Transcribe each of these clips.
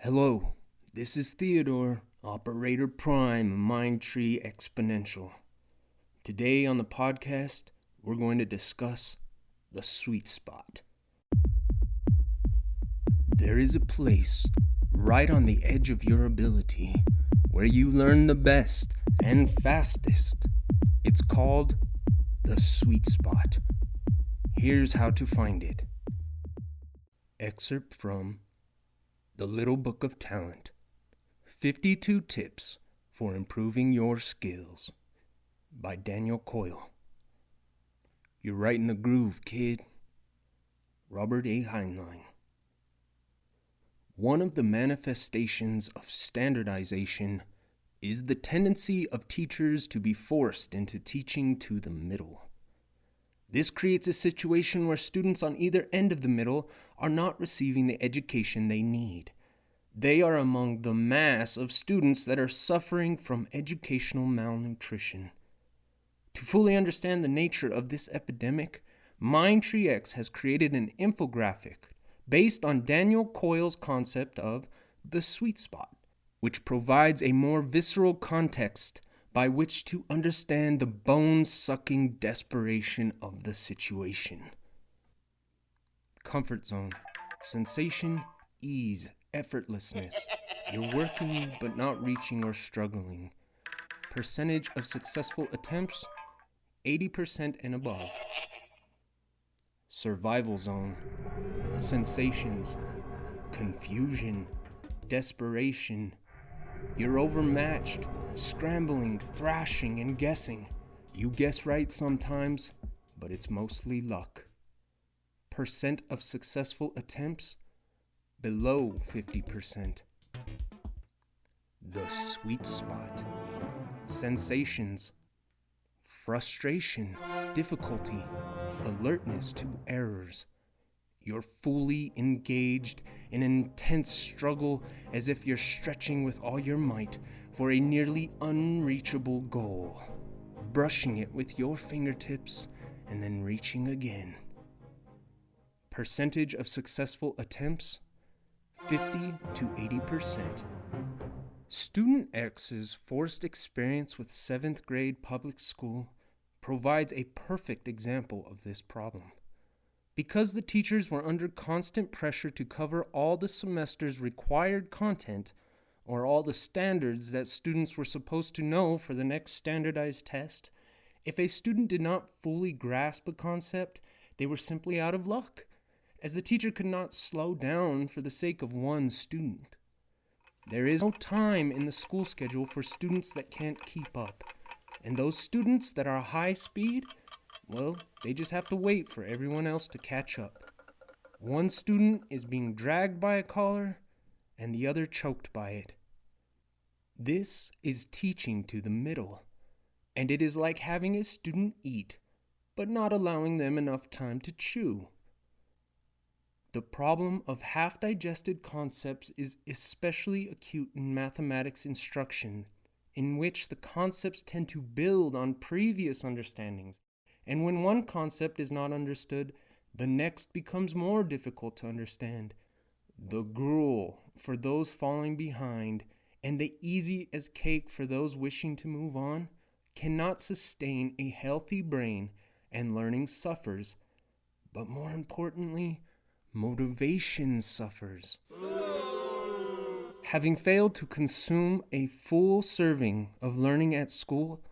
Hello, this is Theodore, Operator Prime, Mindtree Exponential. Today on the podcast, we're going to discuss the sweet spot. There is a place right on the edge of your ability where you learn the best and fastest. It's called the sweet spot. Here's how to find it. Excerpt from The Little Book of Talent, 52 Tips for Improving Your Skills by Daniel Coyle. You're right in the groove, kid. Robert A. Heinlein. One of the manifestations of standardization is the tendency of teachers to be forced into teaching to the middle. This creates a situation where students on either end of the middle are not receiving the education they need. They are among the mass of students that are suffering from educational malnutrition. To fully understand the nature of this epidemic, Mindtree X has created an infographic based on Daniel Coyle's concept of the sweet spot, which provides a more visceral context by which to understand the bone-sucking desperation of the situation. Comfort zone, sensation, ease, effortlessness. You're working but not reaching or struggling. Percentage of successful attempts, 80% and above. Survival zone, sensations, confusion, desperation. You're overmatched, scrambling, thrashing, and guessing. You guess right sometimes, but it's mostly luck. Percent of successful attempts, below 50%. The sweet spot. Sensations, frustration, difficulty, alertness to errors. You're fully engaged in an intense struggle as if you're stretching with all your might for a nearly unreachable goal, brushing it with your fingertips and then reaching again. Percentage of successful attempts, 50 to 80%. Student X's forced experience with 7th grade public school provides a perfect example of this problem. Because the teachers were under constant pressure to cover all the semester's required content, or all the standards that students were supposed to know for the next standardized test, if a student did not fully grasp a concept, they were simply out of luck, as the teacher could not slow down for the sake of one student. There is no time in the school schedule for students that can't keep up, and those students that are high speed, well, they just have to wait for everyone else to catch up. One student is being dragged by a collar, and the other choked by it. This is teaching to the middle, and it is like having a student eat, but not allowing them enough time to chew. The problem of half-digested concepts is especially acute in mathematics instruction, in which the concepts tend to build on previous understandings. And when one concept is not understood, the next becomes more difficult to understand. The gruel for those falling behind and the easy as cake for those wishing to move on cannot sustain a healthy brain, and learning suffers. But more importantly, motivation suffers. Having failed to consume a full serving of learning at school,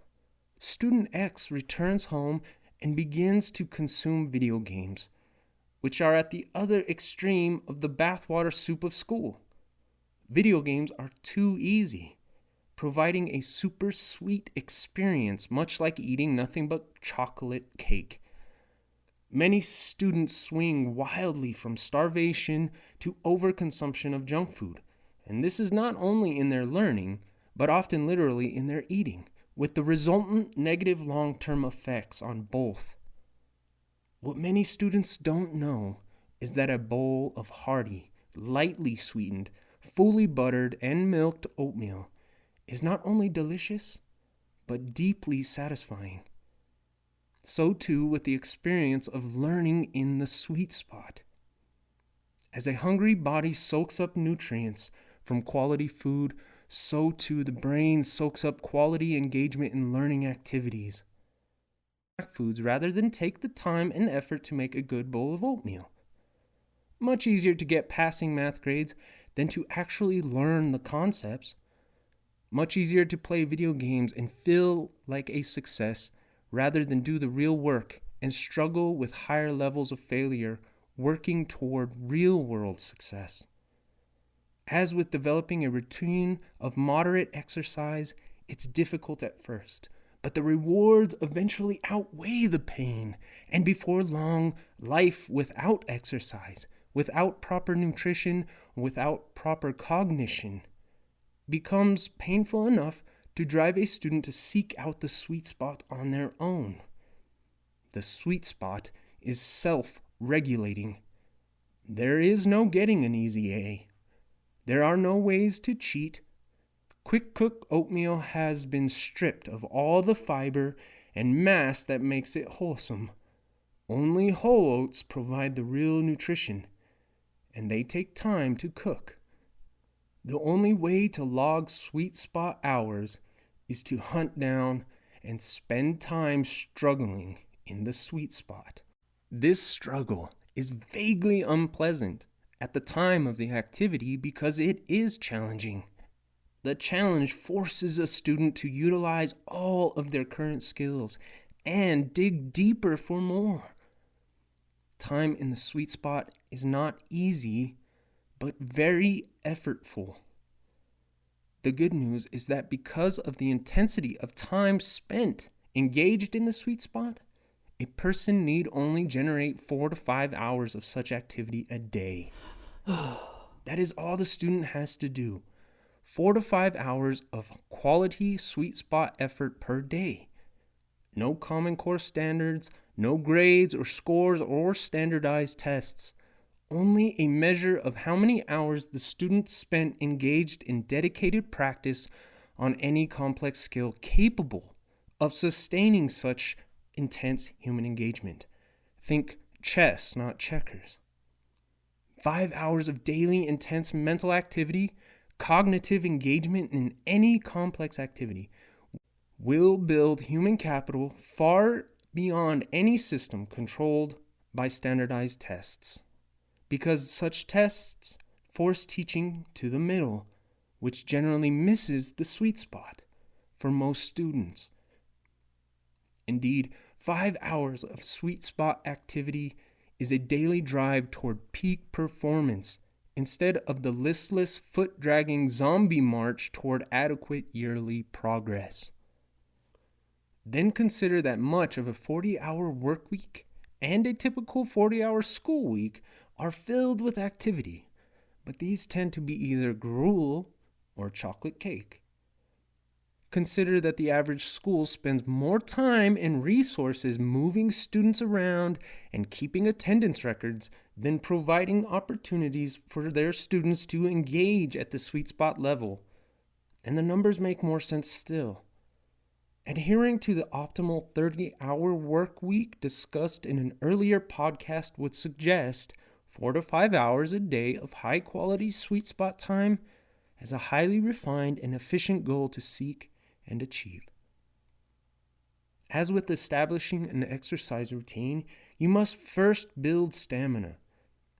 Student X returns home and begins to consume video games, which are at the other extreme of the bathwater soup of school. Video games are too easy, providing a super sweet experience, much like eating nothing but chocolate cake. Many students swing wildly from starvation to overconsumption of junk food, and this is not only in their learning, but often literally in their eating, with the resultant negative long-term effects on both. What many students don't know is that a bowl of hearty, lightly sweetened, fully buttered and milked oatmeal is not only delicious, but deeply satisfying. So too with the experience of learning in the sweet spot. As a hungry body soaks up nutrients from quality food, so too the brain soaks up quality engagement in learning activities. Foods rather than take the time and effort to make a good bowl of oatmeal. Much easier to get passing math grades than to actually learn the concepts. Much easier to play video games and feel like a success rather than do the real work and struggle with higher levels of failure working toward real-world success. As with developing a routine of moderate exercise, it's difficult at first, but the rewards eventually outweigh the pain, and before long, life without exercise, without proper nutrition, without proper cognition, becomes painful enough to drive a student to seek out the sweet spot on their own. The sweet spot is self-regulating. There is no getting an easy A. There are no ways to cheat. Quick cook oatmeal has been stripped of all the fiber and mass that makes it wholesome. Only whole oats provide the real nutrition, and they take time to cook. The only way to log sweet spot hours is to hunt down and spend time struggling in the sweet spot. This struggle is vaguely unpleasant at the time of the activity because it is challenging. The challenge forces a student to utilize all of their current skills and dig deeper for more. Time in the sweet spot is not easy, but very effortful. The good news is that because of the intensity of time spent engaged in the sweet spot, a person need only generate 4 to 5 hours of such activity a day. That is all the student has to do. 4 to 5 hours of quality sweet spot effort per day. No Common Core standards, no grades or scores or standardized tests. Only a measure of how many hours the student spent engaged in dedicated practice on any complex skill capable of sustaining such intense human engagement. Think chess, not checkers. 5 hours of daily intense mental activity, cognitive engagement in any complex activity will build human capital far beyond any system controlled by standardized tests. Because such tests force teaching to the middle, which generally misses the sweet spot for most students. Indeed, 5 hours of sweet spot activity is a daily drive toward peak performance instead of the listless, foot-dragging zombie march toward adequate yearly progress. Then consider that much of a 40-hour work week and a typical 40-hour school week are filled with activity, but these tend to be either gruel or chocolate cake. Consider that the average school spends more time and resources moving students around and keeping attendance records than providing opportunities for their students to engage at the sweet spot level. And the numbers make more sense still. Adhering to the optimal 30-hour work week discussed in an earlier podcast would suggest 4 to 5 hours a day of high-quality sweet spot time as a highly refined and efficient goal to seek and achieve. As with establishing an exercise routine, you must first build stamina,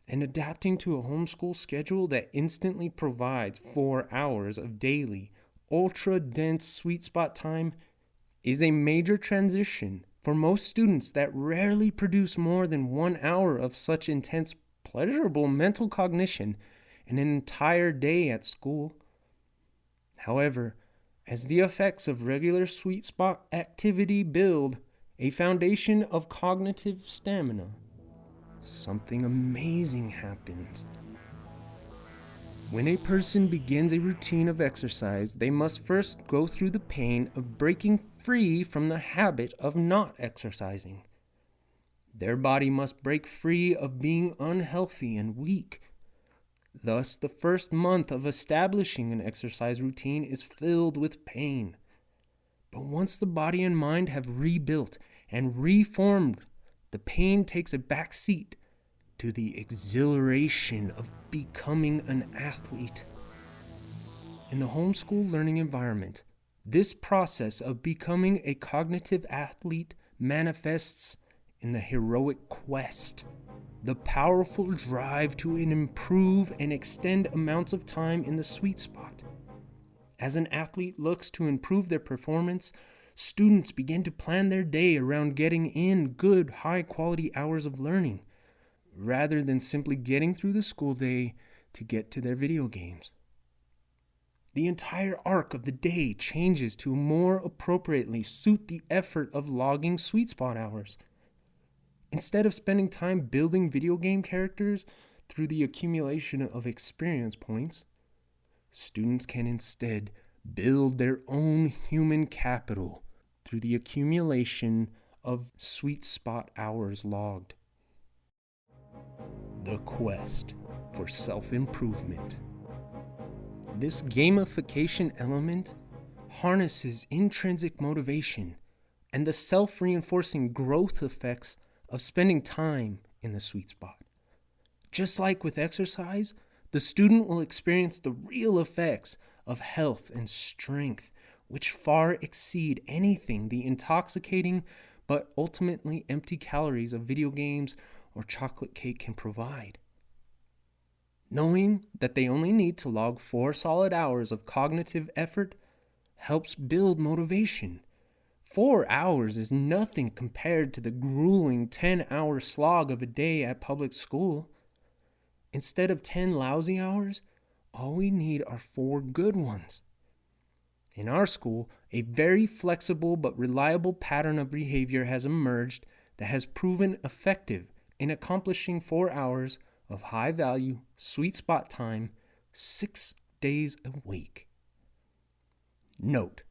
and adapting to a homeschool schedule that instantly provides 4 hours of daily, ultra-dense sweet spot time is a major transition for most students that rarely produce more than 1 hour of such intense, pleasurable mental cognition in an entire day at school. However, as the effects of regular sweet spot activity build a foundation of cognitive stamina, something amazing happens. When a person begins a routine of exercise, they must first go through the pain of breaking free from the habit of not exercising. Their body must break free of being unhealthy and weak. Thus, the first month of establishing an exercise routine is filled with pain. But once the body and mind have rebuilt and reformed, the pain takes a back seat to the exhilaration of becoming an athlete. In the homeschool learning environment, this process of becoming a cognitive athlete manifests in the heroic quest, the powerful drive to improve and extend amounts of time in the sweet spot. As an athlete looks to improve their performance, students begin to plan their day around getting in good, high-quality hours of learning, rather than simply getting through the school day to get to their video games. The entire arc of the day changes to more appropriately suit the effort of logging sweet spot hours. Instead of spending time building video game characters through the accumulation of experience points, students can instead build their own human capital through the accumulation of sweet spot hours logged. The quest for self-improvement. This gamification element harnesses intrinsic motivation and the self-reinforcing growth effects of spending time in the sweet spot. Just like with exercise, the student will experience the real effects of health and strength, which far exceed anything the intoxicating but ultimately empty calories of video games or chocolate cake can provide. Knowing that they only need to log 4 solid hours of cognitive effort helps build motivation. 4 hours is nothing compared to the grueling 10-hour slog of a day at public school. Instead of 10 lousy hours, all we need are 4 good ones. In our school, a very flexible but reliable pattern of behavior has emerged that has proven effective in accomplishing 4 hours of high-value, sweet spot time 6 days a week. Note: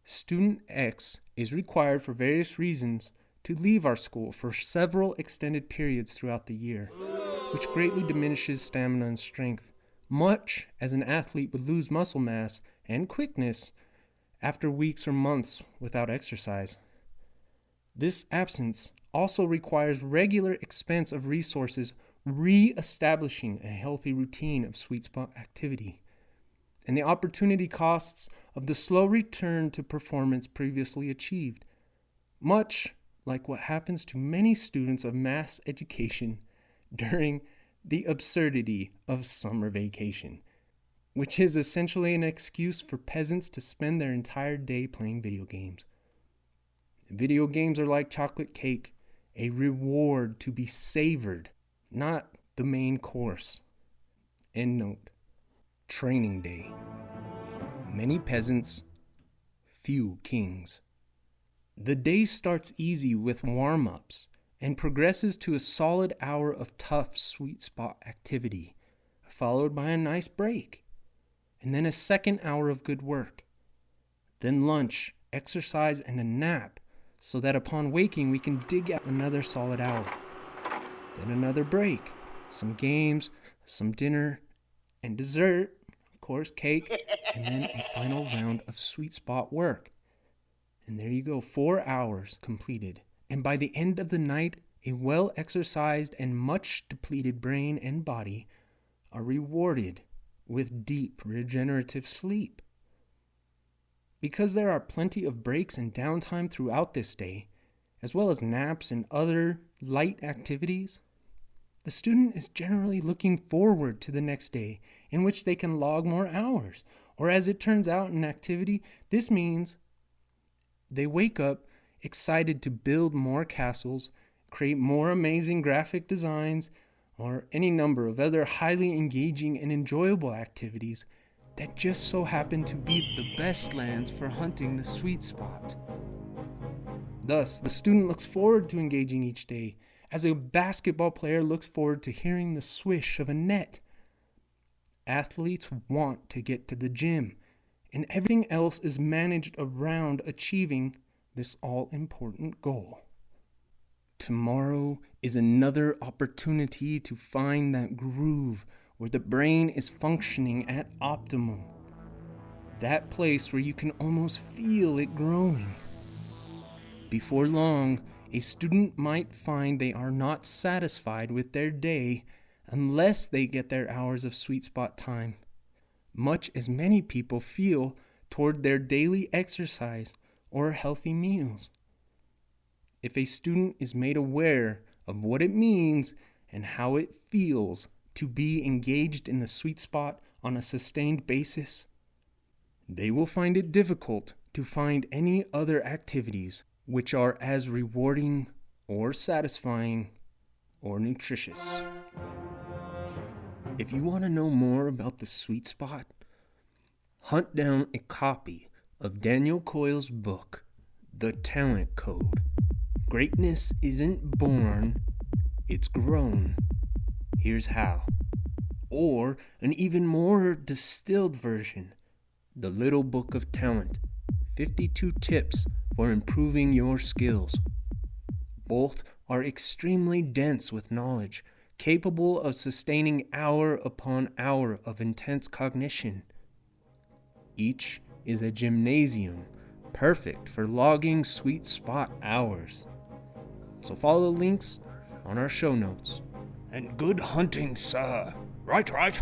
Student X is required for various reasons to leave our school for several extended periods throughout the year, which greatly diminishes stamina and strength, much as an athlete would lose muscle mass and quickness after weeks or months without exercise. This absence also requires regular expense of resources re-establishing a healthy routine of sweet spot activity, and the opportunity costs of the slow return to performance previously achieved, much like what happens to many students of mass education during the absurdity of summer vacation, which is essentially an excuse for peasants to spend their entire day playing video games. Video games are like chocolate cake, a reward to be savored, not the main course. End note. Training day. Many peasants, few kings. The day starts easy with warm-ups and progresses to a solid hour of tough sweet spot activity, followed by a nice break, and then a second hour of good work. Then lunch, exercise, and a nap, so that upon waking we can dig out another solid hour. Then another break, some games, some dinner, and dessert, of course, cake, and then a final round of sweet spot work. And there you go, 4 hours completed. And by the end of the night, a well-exercised and much depleted brain and body are rewarded with deep regenerative sleep. Because there are plenty of breaks and downtime throughout this day, as well as naps and other light activities, the student is generally looking forward to the next day in which they can log more hours. Or as it turns out in activity, this means they wake up excited to build more castles, create more amazing graphic designs, or any number of other highly engaging and enjoyable activities that just so happen to be the best lands for hunting the sweet spot. Thus, the student looks forward to engaging each day, as a basketball player looks forward to hearing the swish of a net. Athletes want to get to the gym, and everything else is managed around achieving this all-important goal. Tomorrow is another opportunity to find that groove where the brain is functioning at optimum. That place where you can almost feel it growing. Before long, a student might find they are not satisfied with their day unless they get their hours of sweet spot time. much as many people feel toward their daily exercise or healthy meals. If a student is made aware of what it means and how it feels to be engaged in the sweet spot on a sustained basis, they will find it difficult to find any other activities which are as rewarding or satisfying or nutritious. If you want to know more about the sweet spot, hunt down a copy of Daniel Coyle's book, The Talent Code. Greatness isn't born, it's grown. Here's how. Or an even more distilled version, The Little Book of Talent, 52 Tips for Improving Your Skills. Both are extremely dense with knowledge, capable of sustaining hour upon hour of intense cognition. Each is a gymnasium, perfect for logging sweet spot hours. So follow the links on our show notes. And good hunting, sir. Right.